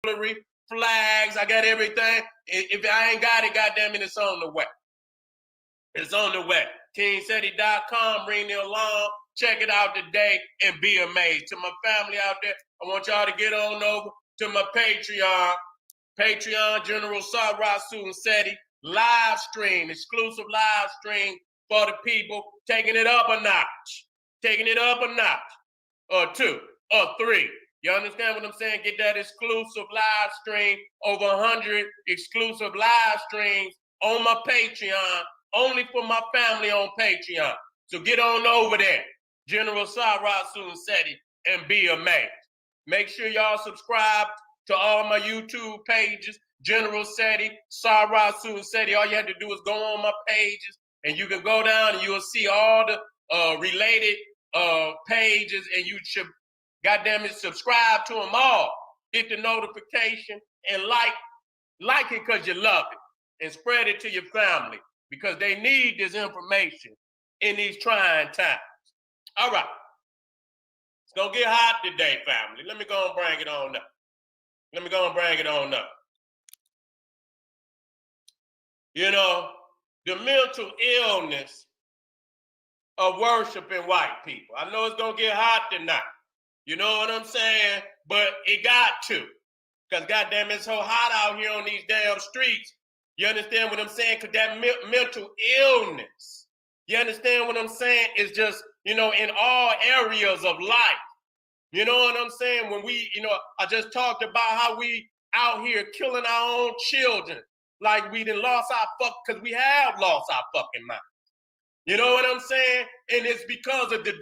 flags, I got everything. If I ain't got it, goddamn it, it's on the way. It's on the way. KingSeti.com, ring the alarm, check it out today, and be amazed. To my family out there, I want y'all to get on over to my Patreon. Patreon, General Sara, Suten, Seti, live stream, exclusive live stream for the people, taking it up a notch. Taking it up a notch. Or two, or three. You understand what I'm saying? Get that exclusive live stream, over 100 exclusive live streams on my Patreon, only for my family on Patreon. So get on over there, General Sara, Suten, Seti, and be amazed. Make sure y'all subscribe to all my YouTube pages, General Seti, Sara, Suten, Seti. All you have to do is go on my pages, and you can go down and you'll see all the related pages, and you should, goddamn it, subscribe to them all. Hit the notification and like it because you love it, and spread it to your family because they need this information in these trying times. All right, it's gonna get hot today, family. Let me go and bring it on up. You know, the mental illness of worshiping white people. I know it's gonna get hot tonight. You know what I'm saying? But it got to. Because goddamn, it's so hot out here on these damn streets. You understand what I'm saying? Because that mental illness, you understand what I'm saying? Is just, in all areas of life. You know what I'm saying? When we, I just talked about how we out here killing our own children. Like we done lost our because we have lost our fucking mind. You know what I'm saying? And it's because of the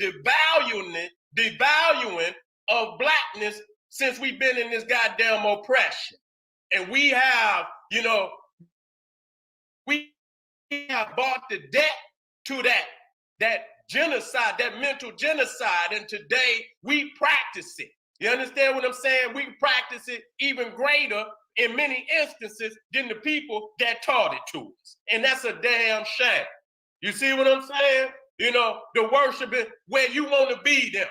devaluing of blackness since we've been in this goddamn oppression. And we have, we have bought the debt to that genocide, that mental genocide, and today we practice it. You understand what I'm saying? We practice it even greater in many instances than the people that taught it to us. And that's a damn shame. You see what I'm saying? The worshiping where you want to be them.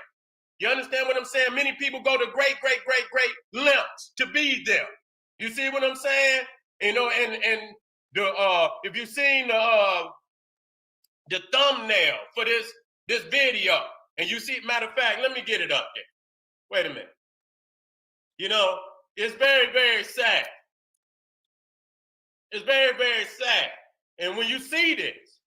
You understand what I'm saying? Many people go to great lengths to be there. You see what I'm saying? And the if you've seen the thumbnail for this video, and you see, matter of fact, let me get it up there. Wait a minute. It's very, very sad. It's very, very sad. And when you see this,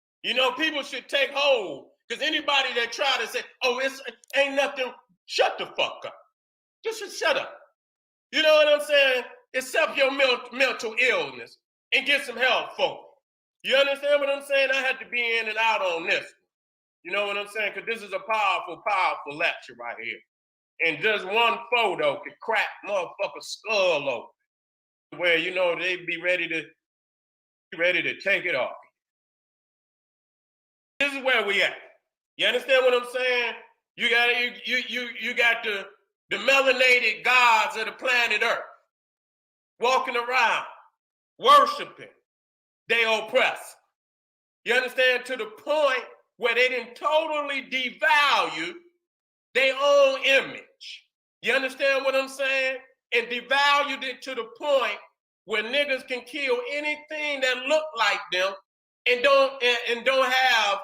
people should take hold. Because anybody that try to say, oh, it ain't nothing, shut the fuck up. Just shut up. You know what I'm saying? Accept your mental illness and get some help for it. You understand what I'm saying? I had to be in and out on this. You know what I'm saying? Because this is a powerful, powerful lecture right here. And just one photo could crack motherfucker's skull open. Where, they'd be ready to take it off. This is where we at. You understand what I'm saying? You got the melanated gods of the planet Earth walking around, worshiping. They oppress. You understand? To the point where they didn't totally devalue their own image. You understand what I'm saying? And devalued it to the point where niggas can kill anything that look like them and don't have,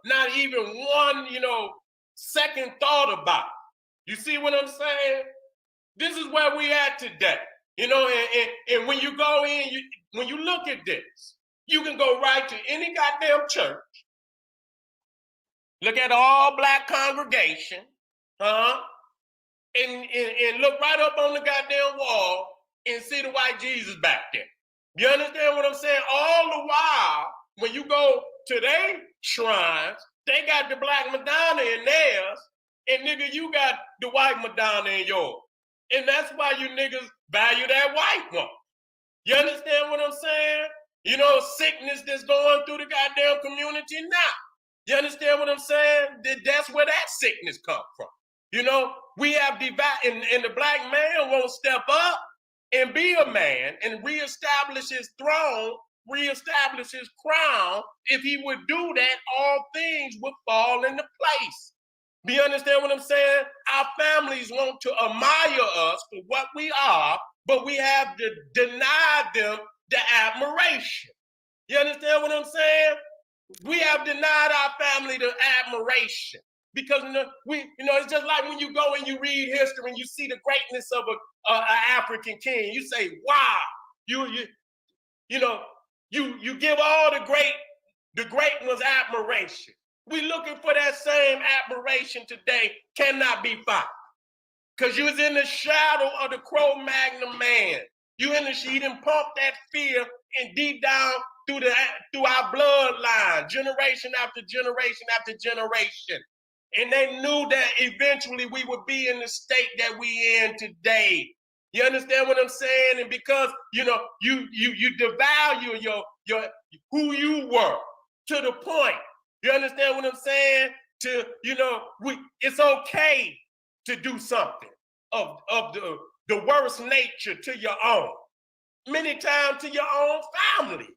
not even one, second thought about it. You see what I'm saying? This is where we at today. And when you go in, when you look at this, you can go right to any goddamn church. Look at all black congregation, and look right up on the goddamn wall and see the white Jesus back there. You understand what I'm saying? All the while, when you go to their shrines, they got the black Madonna in theirs, and nigga, you got the white Madonna in yours. And that's why you niggas value that white one. You understand what I'm saying? Sickness that's going through the goddamn community now. You understand what I'm saying? That's where that sickness comes from. We have and the black man won't step up and be a man and reestablish his throne, reestablish his crown. If he would do that, all things would fall into place. Do you understand what I'm saying? Our families want to admire us for what we are, but we have to deny them the admiration. You understand what I'm saying? We have denied our family the admiration because it's just like when you go and you read history and you see the greatness of an African king. You say, "Wow!" You give all the great ones admiration. We looking for that same admiration today, cannot be found. Because you was in the shadow of the Cro-Magnon man. You didn't pump that fear and deep down through our bloodline, generation after generation after generation. And they knew that eventually we would be in the state that we in today. You understand what I'm saying? And because you devalue your who you were to the point. You understand what I'm saying? It's okay to do something of the worst nature to your own. Many times to your own family,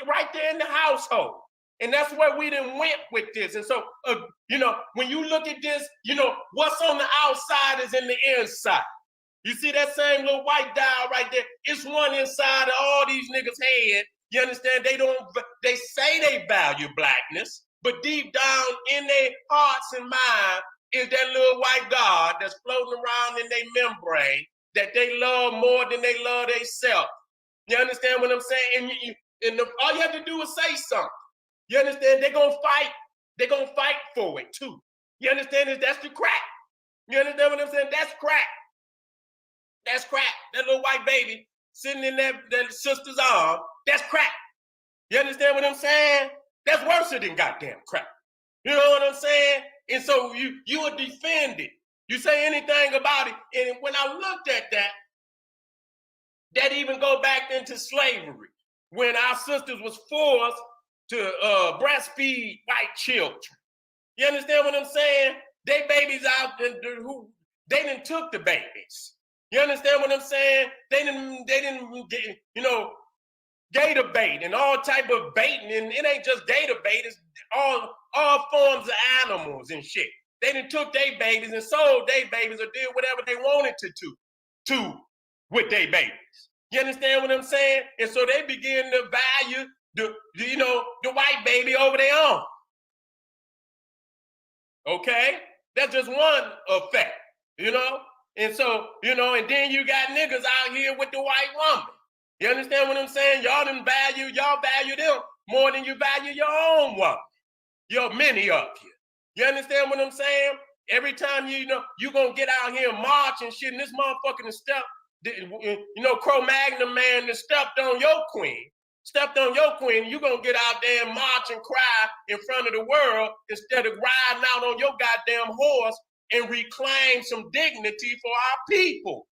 right there in the household. And that's where we done went with this. And so, when you look at this, what's on the outside is in the inside. You see that same little white dial right there? It's one inside of all these niggas' head. You understand? They say they value blackness, but deep down in their hearts and mind is that little white God that's floating around in their membrane that they love more than they love themselves. You understand what I'm saying? All you have to do is say something. You understand? They're going to fight. They're going to fight for it too. You understand? That's the crack. You understand what I'm saying? That's crack. That's crack. That little white baby sitting in that sister's arm, that's crack. You understand what I'm saying? That's worse than goddamn crack. You know what I'm saying? And so you would defend it. You say anything about it. And when I looked at that even go back into slavery, when our sisters was forced to breastfeed white children. You understand what I'm saying? They babies out there they done took the babies. You understand what I'm saying? They didn't gator bait and all type of baiting, and it ain't just gator bait, it's all forms of animals and shit. They done took their babies and sold their babies or did whatever they wanted to with their babies. You understand what I'm saying? And so they begin to value the white baby over their own. Okay? That's just one effect, And so, and then you got niggas out here with the white woman. You understand what I'm saying? Y'all value them more than you value your own woman. Many of you. You understand what I'm saying? Every time you gonna get out here and march and shit, and this motherfucking Cro-Magnon man that stepped on your queen, you gonna get out there and march and cry in front of the world instead of riding out on your goddamn horse and reclaim some dignity for our people.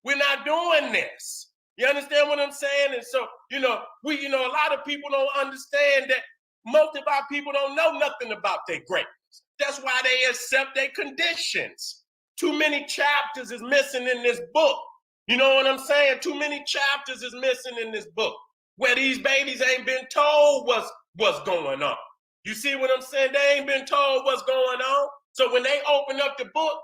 We're not doing this. You understand what I'm saying? And so, a lot of people don't understand that most of our people don't know nothing about their greatness. That's why they accept their conditions. Too many chapters is missing in this book. You know what I'm saying? Too many chapters is missing in this book where these babies ain't been told what's going on. You see what I'm saying? They ain't been told what's going on. So when they open up the book,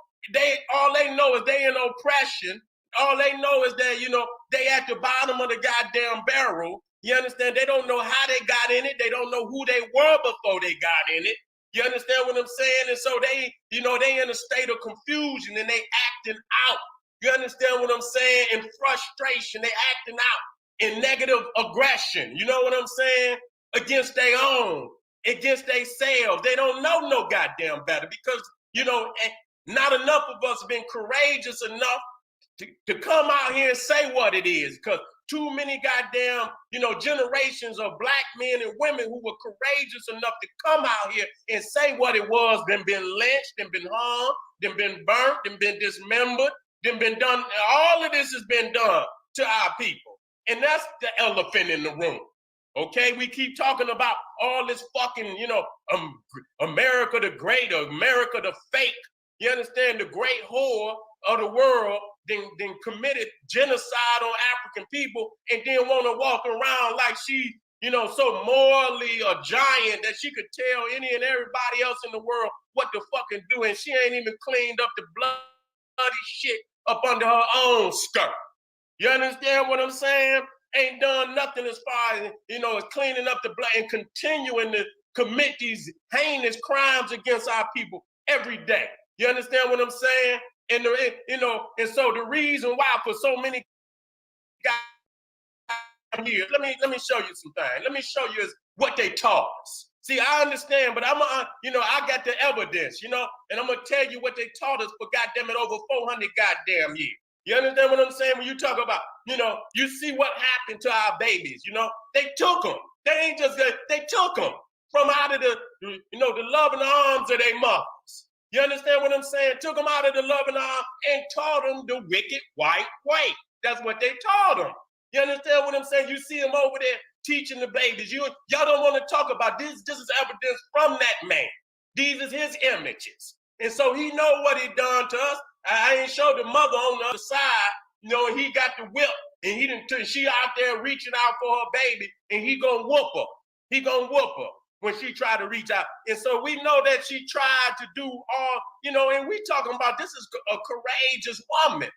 all they know is they in oppression. All they know is that, they at the bottom of the goddamn barrel. You understand? They don't know how they got in it. They don't know who they were before they got in it. You understand what I'm saying? And so they in a state of confusion and they acting out. You understand what I'm saying? In frustration, they acting out in negative aggression. You know what I'm saying? Against their own, against themselves. They don't know no goddamn better because, not enough of us have been courageous enough to come out here and say what it is, because too many goddamn, generations of black men and women who were courageous enough to come out here and say what it was, then been lynched, then been hung, then been burnt, then been dismembered, then been done. All of this has been done to our people. And that's the elephant in the room. Okay, we keep talking about all this fucking, America the Great, America the fake. You understand? The great whore of the world then committed genocide on African people and then want to walk around like she so morally a giant that she could tell any and everybody else in the world what to fucking do, and she ain't even cleaned up the bloody shit up under her own skirt. You understand what I'm saying? Ain't done nothing as far as, as cleaning up the blood and continuing to commit these heinous crimes against our people every day. You understand what I'm saying? And and so the reason why for so many guys here, let me show you some things. Let me show you what they taught us. See, I understand, but I got the evidence, and I'm gonna tell you what they taught us for goddamn it over 400 goddamn years. You understand what I'm saying? When you talk about, you see what happened to our babies. They took them. They ain't just they took them from out of the loving arms of their mothers. You understand what I'm saying? Took them out of the loving arms and taught them the wicked white way. That's what they taught them. You understand what I'm saying? You see them over there teaching the babies. Y'all don't want to talk about this. This is evidence from that man. These is his images. And so he know what he done to us. I ain't showed the mother on the other side, and he got the whip, and she out there reaching out for her baby, and he gonna whoop her. He gonna whoop her when she tried to reach out. And so we know that she tried to do all, and we talking about this is a courageous woman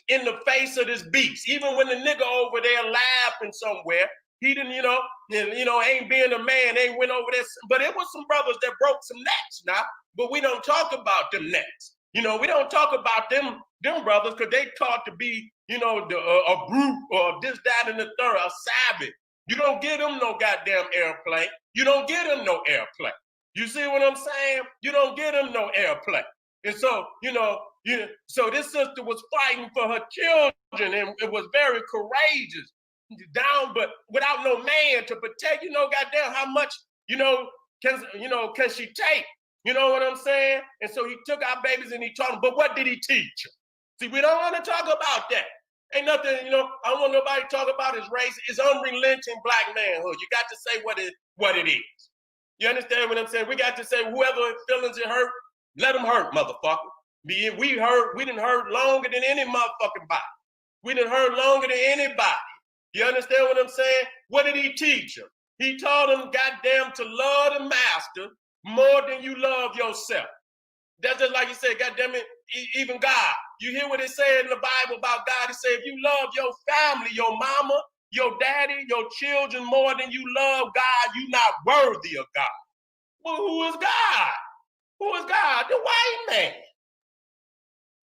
in the face of this beast. Even when the nigga over there laughing somewhere, he didn't, ain't being a man, ain't went over there. But it was some brothers that broke some necks now, but we don't talk about them necks. We don't talk about them brothers because they taught to be, a brute or this, that, and the third, a savage. You don't give them no goddamn airplay. You don't give them no airplay. You see what I'm saying? You don't give them no airplay. And so, so this sister was fighting for her children, and it was very courageous. Down, but without no man to protect, goddamn how much, can she take? You know what I'm saying? And so he took our babies and he taught them. But what did he teach them? See, we don't want to talk about that. Ain't nothing, I don't want nobody to talk about his race. It's unrelenting black manhood. You got to say what it is. You understand what I'm saying? We got to say whoever feelings it hurt, let them hurt, motherfucker. We didn't hurt longer than any motherfucking body. We didn't hurt longer than anybody. You understand what I'm saying? What did he teach them? He taught them, goddamn, to love the master more than you love yourself. That's just like he said, goddamn it, even God. You hear what it said in the Bible about God? It said, if you love your family, your mama, your daddy, your children more than you love God, you're not worthy of God. Well, who is God? Who is God? The white man.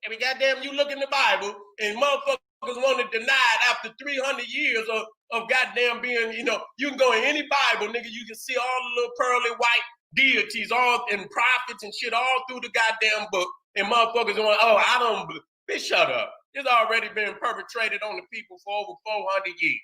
I mean, goddamn, you look in the Bible and motherfuckers want to deny it after 300 years of goddamn being, you can go in any Bible, nigga, you can see all the little pearly white deities all and prophets and shit all through the goddamn book, and motherfuckers going, I don't believe. Bitch, shut up. It's already been perpetrated on the people for over 400 years.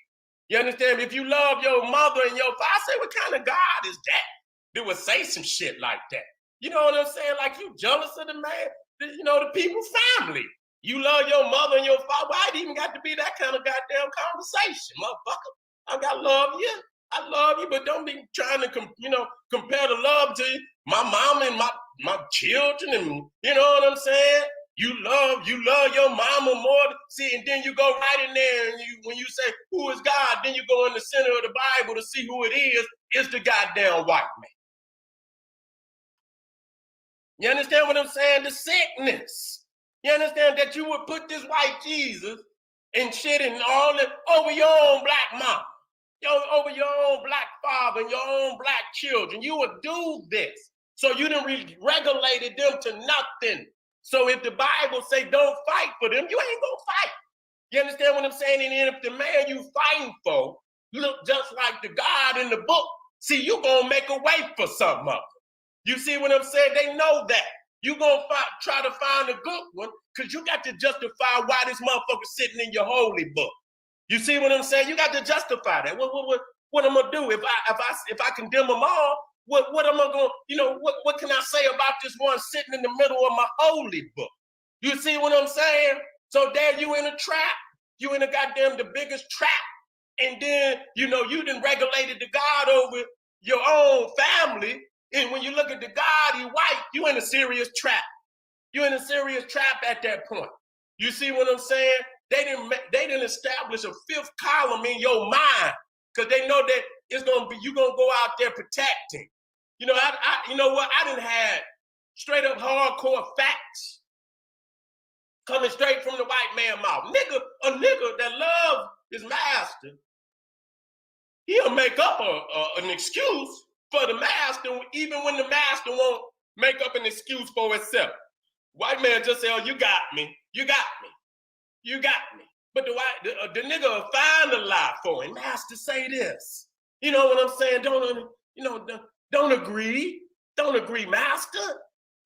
You understand? If you love your mother and your father, I say, what kind of God is that? That would say some shit like that. You know what I'm saying? Like you jealous of the man, the people's family. You love your mother and your father. Why it even got to be that kind of goddamn conversation, motherfucker? I got love you. I love you, but don't be trying to, compare the love to my mama and my children, and you know what I'm saying? You love your mama more. See, and then you go right in there, and when you say who is God, then you go in the center of the Bible to see who it is. It's the goddamn white man. You understand what I'm saying? The sickness. You understand that you would put this white Jesus and shit and all that over your own black mama, over your own black father and your own black children. You would do this. So you done regulated them to nothing. So if the Bible say don't fight for them, you ain't gonna fight. You understand what I'm saying? And if the man you fighting for look just like the God in the book, see, you gonna make a way for something of it. You see what I'm saying? They know that. You gonna try to find a good one because you got to justify why this motherfucker sitting in your holy book. You see what I'm saying? You got to justify that. What I'm gonna do if I condemn them all? What am I gonna, what can I say about this one sitting in the middle of my holy book? You see what I'm saying? So there you in a trap. You in a goddamn the biggest trap. And then, you done regulated the God over your own family. And when you look at the God, he white, you in a serious trap. You in a serious trap at that point. You see what I'm saying? They didn't establish a fifth column in your mind because they know that it's gonna be you gonna go out there protecting. You know, you know what? I didn't have straight up hardcore facts coming straight from the white man mouth. A nigga that loves his master, he'll make up an excuse for the master, even when the master won't make up an excuse for itself. White man just say, "Oh, you got me, you got me, you got me." But the nigga will find a lie for him. Master say this. You know what I'm saying? Don't agree, master.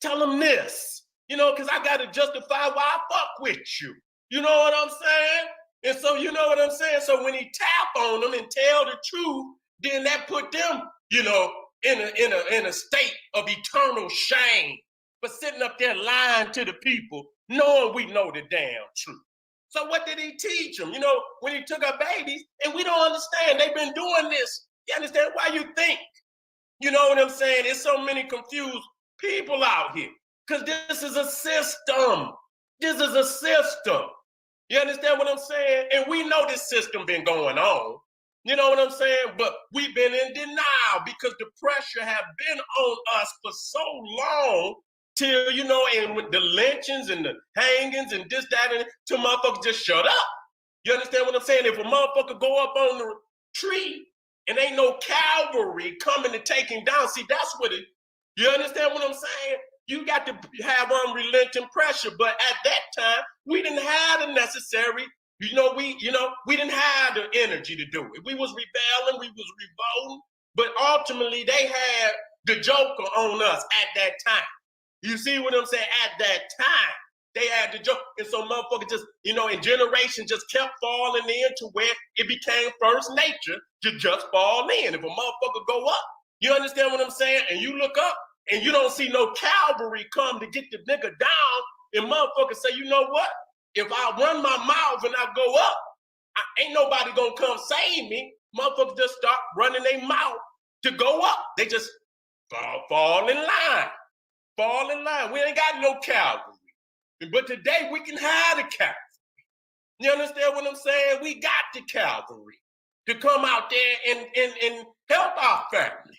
Tell him this. You know, because I got to justify why I fuck with you. You know what I'm saying? And so you know what I'm saying? So when he tap on them and tell the truth, then that put them, you know, in a state of eternal shame for sitting up there lying to the people, knowing we know the damn truth. So what did he teach them? You know, when he took our babies, and we don't understand, they've been doing this. You understand why you think? You know what I'm saying? There's so many confused people out here because this is a system. This is a system. You understand what I'm saying? And we know this system been going on. You know what I'm saying? But we've been in denial because the pressure have been on us for so long till, you know, and with the lynchings and the hangings and this, that, and till motherfuckers just shut up. You understand what I'm saying? If a motherfucker go up on the tree and ain't no cavalry coming to take him down, see, that's what it, you understand what I'm saying? You got to have unrelenting pressure. But at that time, we didn't have the necessary, we didn't have the energy to do it. We was rebelling, we was revolting, but ultimately they had the joker on us at that time. You see what I'm saying? At that time, they had the joke. And so motherfuckers just, you know, in generations just kept falling into where it became first nature to just fall in. If a motherfucker go up, you understand what I'm saying? And you look up and you don't see no cavalry come to get the nigga down, and motherfuckers say, you know what? If I run my mouth and I go up, ain't nobody gonna come save me. Motherfuckers just start running their mouth to go up. They just fall in line. Fall in line. We ain't got no cavalry. But today we can have the cavalry. You understand what I'm saying? We got the cavalry to come out there and help our family.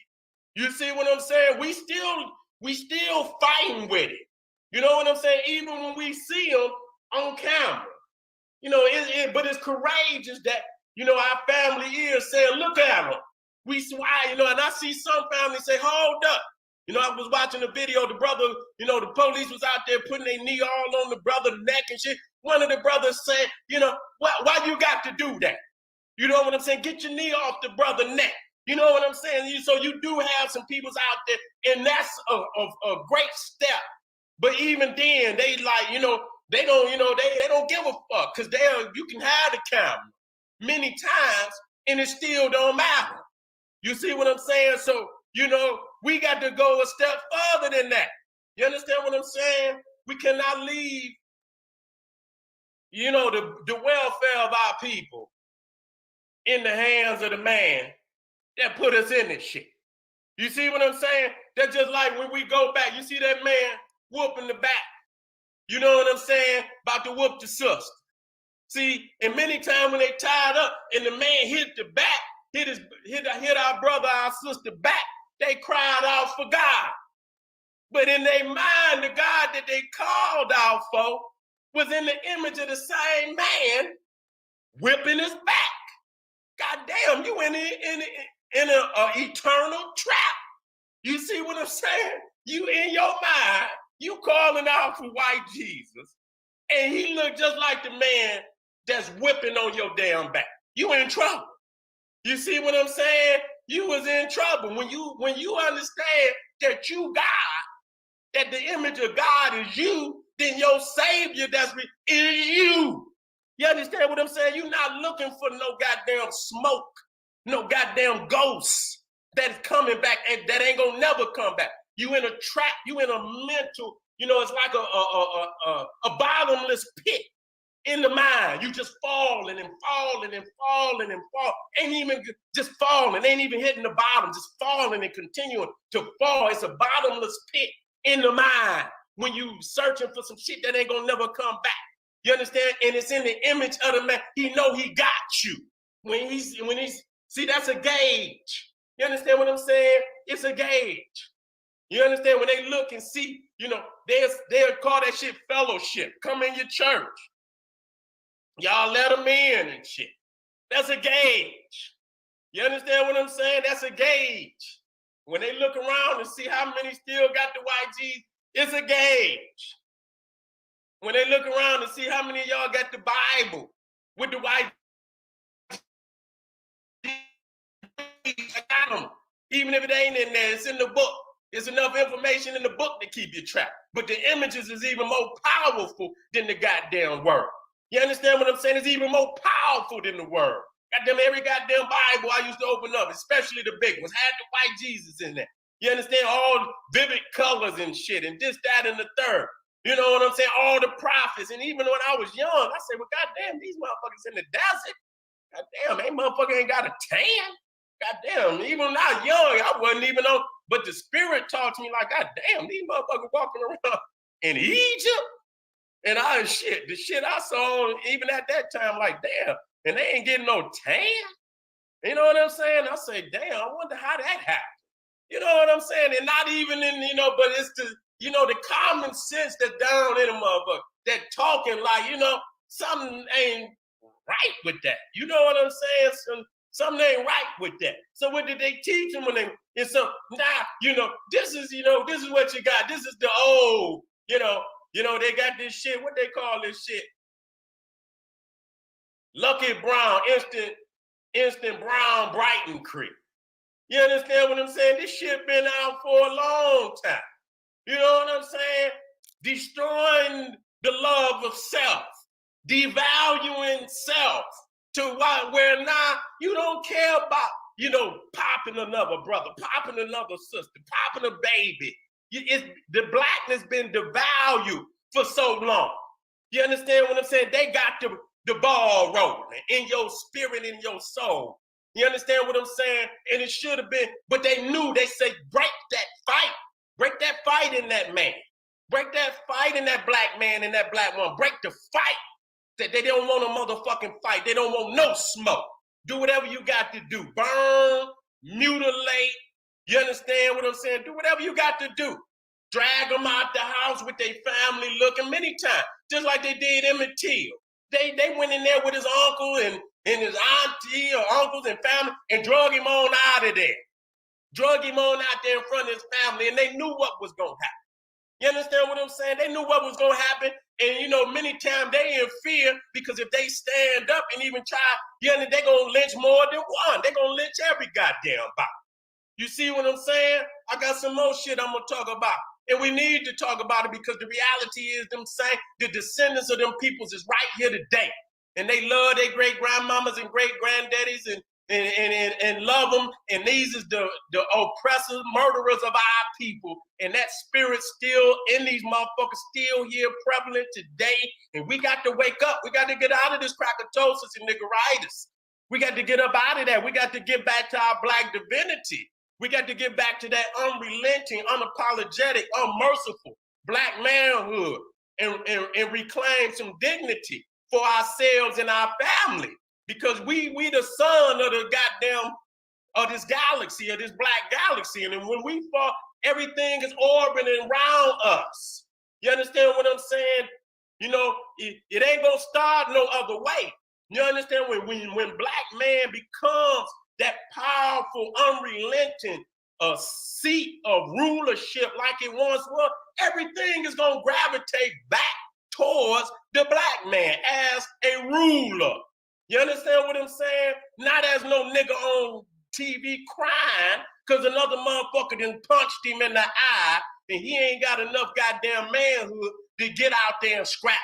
You see what I'm saying? We still fighting with it. You know what I'm saying? Even when we see them on camera. You know, but it's courageous that, you know, our family is saying, look at them. We swire, you know, and I see some families say, hold up. You know, I was watching a video, the brother, you know, the police was out there putting their knee all on the brother's neck and shit. One of the brothers said, you know, why you got to do that? You know what I'm saying? Get your knee off the brother's neck. You know what I'm saying? So you do have some peoples out there, and that's a great step. But even then, they like, you know, they don't, you know, they don't give a fuck because you can have the camera many times and it still don't matter. You see what I'm saying? So, you know, we got to go a step further than that. You understand what I'm saying? We cannot leave, you know, the welfare of our people in the hands of the man that put us in this shit. You see what I'm saying? That's just like when we go back, you see that man whooping the back. You know what I'm saying? About to whoop the sister. See, and many times when they tied up and the man hit the back, hit our brother, our sister back, they cried out for God. But in their mind, the God that they called out for was in the image of the same man whipping his back. God damn, you in an eternal trap. You see what I'm saying? You in your mind, you calling out for white Jesus, and he looked just like the man that's whipping on your damn back. You in trouble. You see what I'm saying? You was in trouble. When you understand that you God, that the image of God is you, then your Savior is you. You understand what I'm saying? You're not looking for no goddamn smoke, no goddamn ghosts that's coming back and that ain't gonna never come back. You in a trap, you in a mental, you know, it's like a bottomless pit in the mind. You just falling and falling and falling and falling. Ain't even just falling, ain't even hitting the bottom, just falling and continuing to fall. It's a bottomless pit in the mind when you searching for some shit that ain't gonna never come back. You understand? And it's in the image of the man. He know he got you. When he's See, that's a gauge. You understand what I'm saying? It's a gauge. You understand? When they look and see, they'll call that shit fellowship. Come in your church. Y'all let them in and shit. That's a gauge. You understand what I'm saying? That's a gauge. When they look around and see how many still got the YGs, it's a gauge. When they look around and see how many of y'all got the Bible with the YGs, I got them. Even if it ain't in there, it's in the book. There's enough information in the book to keep you trapped. But the images is even more powerful than the goddamn word. You understand what I'm saying? It's even more powerful than the word. Goddamn, every goddamn Bible I used to open up, especially the big ones, had the white Jesus in there. You understand? All vivid colors and shit, and this, that, and the third. You know what I'm saying? All the prophets. And even when I was young, I said, well, goddamn, these motherfuckers in the desert. Goddamn, they motherfucker ain't got a tan. Goddamn, even when I was young, I wasn't even on. But the spirit talked to me like, goddamn, these motherfuckers walking around in Egypt. And the shit I saw, even at that time, like, damn, and they ain't getting no tan. You know what I'm saying? I say, damn, I wonder how that happened. You know what I'm saying? And not even in, but it's the common sense that's down in a motherfucker, that talking like, something ain't right with that. You know what I'm saying? Something ain't right with that. So what did they teach them when they, this is what you got. This is the old, they got this shit. What they call this shit? Lucky Brown, instant brown Brighton Creek. You understand what I'm saying? This shit been out for a long time. You know what I'm saying? Destroying the love of self, devaluing self to where now you don't care about, popping another brother, popping another sister, popping a baby. The blackness been devalued for so long. You understand what I'm saying? They got the ball rolling in your spirit, in your soul. You understand what I'm saying? And it should have been, but they knew, they say, break that fight. Break that fight in that man. Break that fight in that black man and that black woman. Break the fight. That they don't want a motherfucking fight. They don't want no smoke. Do whatever you got to do. Burn, mutilate. You understand what I'm saying? Do whatever you got to do. Drag them out the house with their family looking many times, just like they did Emmett Till. They went in there with his uncle and his auntie or uncles and family and drug him on out of there. Drug him on out there in front of his family, and they knew what was going to happen. You understand what I'm saying? They knew what was going to happen. And, many times they in fear because if they stand up and even try, they're going to lynch more than one. They're going to lynch every goddamn body. You see what I'm saying? I got some more shit I'm going to talk about. And we need to talk about it because the reality is them saying the descendants of them peoples is right here today. And they love their great-grandmamas and great-granddaddies and love them. And these is the oppressors, murderers of our people. And that spirit still in these motherfuckers, still here prevalent today. And we got to wake up. We got to get out of this crackatosis and niggeritis. We got to get up out of that. We got to get back to our black divinity. We got to get back to that unrelenting, unapologetic, unmerciful black manhood and reclaim some dignity for ourselves and our family. Because we the son of the goddamn, of this galaxy, of this black galaxy. And when we fall, everything is orbiting around us. You understand what I'm saying? It ain't gonna start no other way. You understand? When black man becomes that powerful, unrelenting seat of rulership like it once was, everything is going to gravitate back towards the black man as a ruler. You understand what I'm saying? Not as no nigga on TV crying because another motherfucker done punched him in the eye and he ain't got enough goddamn manhood to get out there and scrap.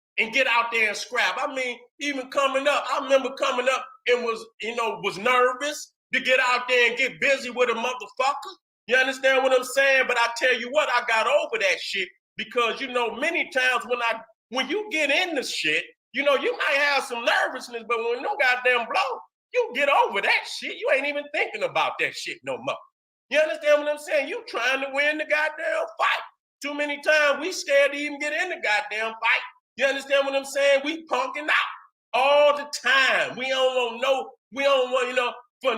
I mean, even coming up, I remember coming up and was nervous to get out there and get busy with a motherfucker. You understand what I'm saying? But I tell you what, I got over that shit because, many times when you get in the shit, you might have some nervousness, but when no goddamn blow, you get over that shit. You ain't even thinking about that shit no more. You understand what I'm saying? You trying to win the goddamn fight. Too many times we scared to even get in the goddamn fight. You understand what I'm saying? We punking out all the time. We don't We don't want, for,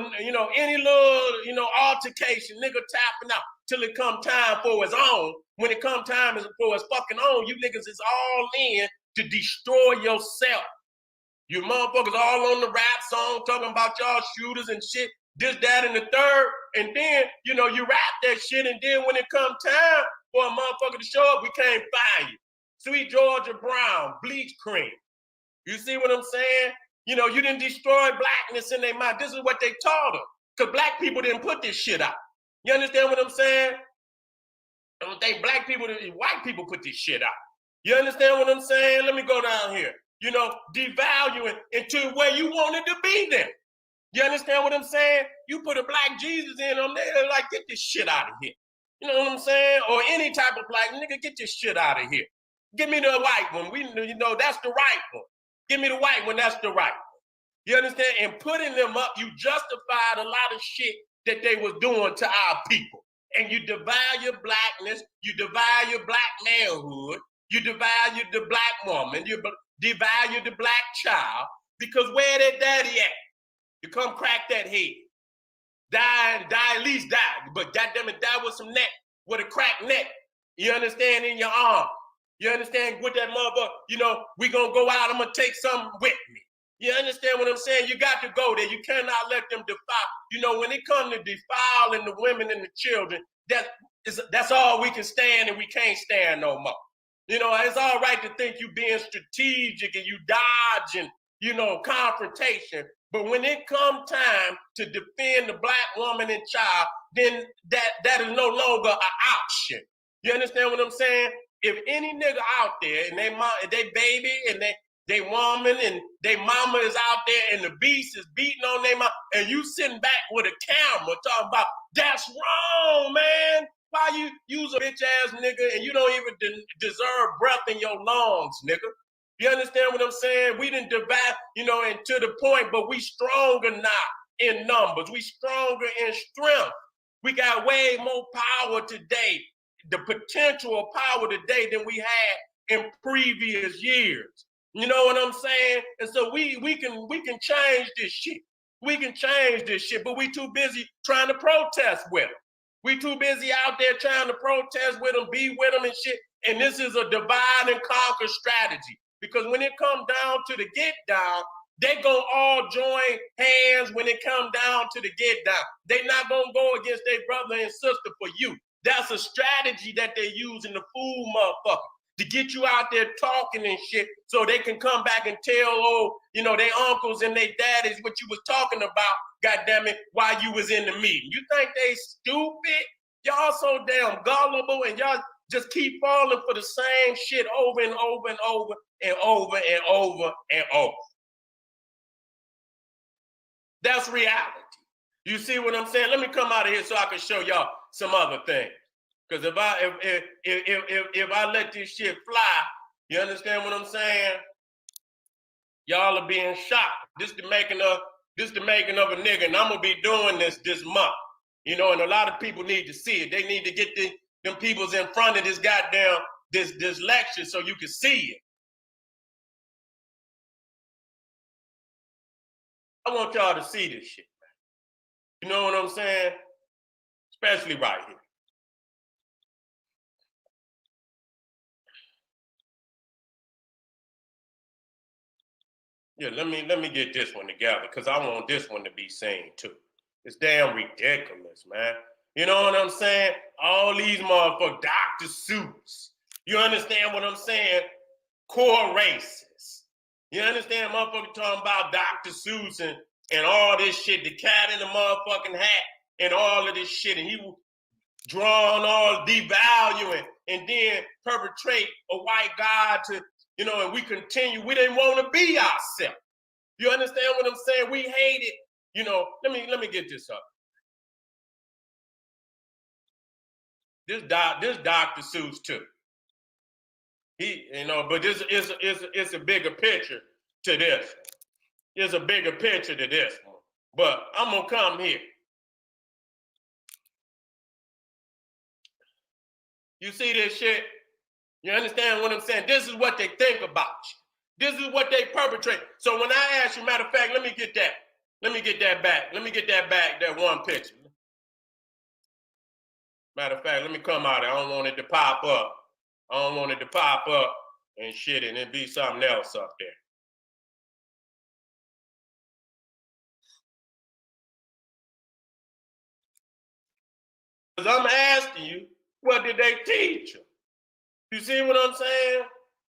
any little, altercation, nigga tapping out till it come time for his own. When it come time for his fucking own, you niggas is all in to destroy yourself. You motherfuckers all on the rap song talking about y'all shooters and shit, this, that, and the third. And then, you rap that shit, and then when it come time for a motherfucker to show up, we can't find you. Sweet Georgia Brown, bleach cream. You see what I'm saying? You didn't destroy blackness in their mind. This is what they taught them. Because black people didn't put this shit out. You understand what I'm saying? I don't think white people put this shit out. You understand what I'm saying? Let me go down here. Devaluing into where you wanted to be then. You understand what I'm saying? You put a black Jesus in them, they're like, get this shit out of here. You know what I'm saying? Or any type of black nigga, get this shit out of here. Give me the white one. That's the right one. Give me the white one, that's the right one. You understand? And putting them up, you justified a lot of shit that they was doing to our people. And you devalue blackness, you devalue black manhood, you devalue the black woman, you devalue the black child, because where that daddy at? You come crack that head. Die, at least die. But goddamn it, die with some neck, with a cracked neck. You understand? In your arm. You understand? With that motherfucker, we gonna go out, I'm gonna take something with me. You understand what I'm saying? You got to go there. You cannot let them defile. When it comes to defiling the women and the children, that's all we can stand, and we can't stand no more. It's all right to think you being strategic and you dodging, confrontation. But when it comes time to defend the black woman and child, then that is no longer an option. You understand what I'm saying? If any nigga out there and they baby and they woman and they mama is out there and the beast is beating on their mama, and you sitting back with a camera talking about, that's wrong, man. Why you use a bitch ass nigga and you don't even deserve breath in your lungs, nigga? You understand what I'm saying? We didn't divide, and to the point, but we stronger now in numbers. We stronger in strength. We got way more power today, the potential of power today than we had in previous years. You know what I'm saying? And so we can change this shit. We can change this shit, but we too busy trying to protest with them. We too busy out there trying to protest with them, be with them and shit. And this is a divide and conquer strategy. Because when it comes down to the get down, they gonna all join hands when it comes down to the get down. They not gonna go against their brother and sister for you. That's a strategy that they use in the fool motherfucker to get you out there talking and shit so they can come back and tell, their uncles and their daddies what you was talking about, goddammit, while you was in the meeting. You think they stupid? Y'all so damn gullible, and y'all just keep falling for the same shit over and over and over and over and over and over. That's reality. You see what I'm saying? Let me come out of here so I can show y'all some other things. Because if I let this shit fly, you understand what I'm saying? Y'all are being shot. This the making of a nigga, and I'm gonna be doing this month. And a lot of people need to see it. They need to get them peoples in front of this goddamn this lecture so you can see it. I want y'all to see this shit, man. You know what I'm saying? Especially right here. Yeah, let me get this one together because I want this one to be seen too. It's damn ridiculous, man. You know what I'm saying? All these motherfuckers, Dr. Seuss. You understand what I'm saying? Core racists. You understand motherfuckers talking about Dr. Seuss and all this shit, the cat in the motherfucking hat and all of this shit. And he was drawing all devaluing and then perpetrate a white God to, and we continue. We didn't want to be ourselves. You understand what I'm saying? We hate it. Let me get this up. This Dr. Seuss too. But this is a bigger picture to this. There's a bigger picture to this one. But I'm gonna come here. You see this shit? You understand what I'm saying? This is what they think about you. This is what they perpetrate. So when I ask you, matter of fact, let me get that. Let me get that back. Let me get that back, that one picture. Matter of fact, let me come out. I don't want it to pop up. I don't want it to pop up and shit and it be something else up there. Because I'm asking you, what did they teach you? You see what I'm saying?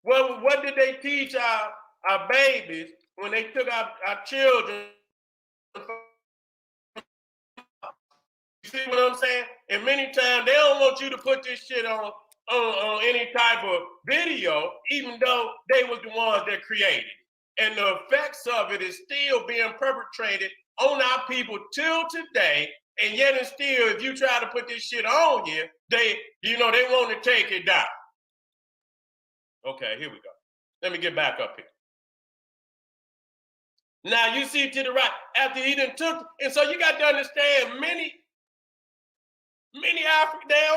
What did they teach our babies when they took our children? You see what I'm saying? And many times they don't want you to put this shit on any type of video, even though they was the ones that created it. And the effects of it is still being perpetrated on our people till today. And yet and still, if you try to put this shit on you, they want to take it down. Okay, here we go. Let me get back up here. Now you see to the right, after he done took, and so you got to understand many African, they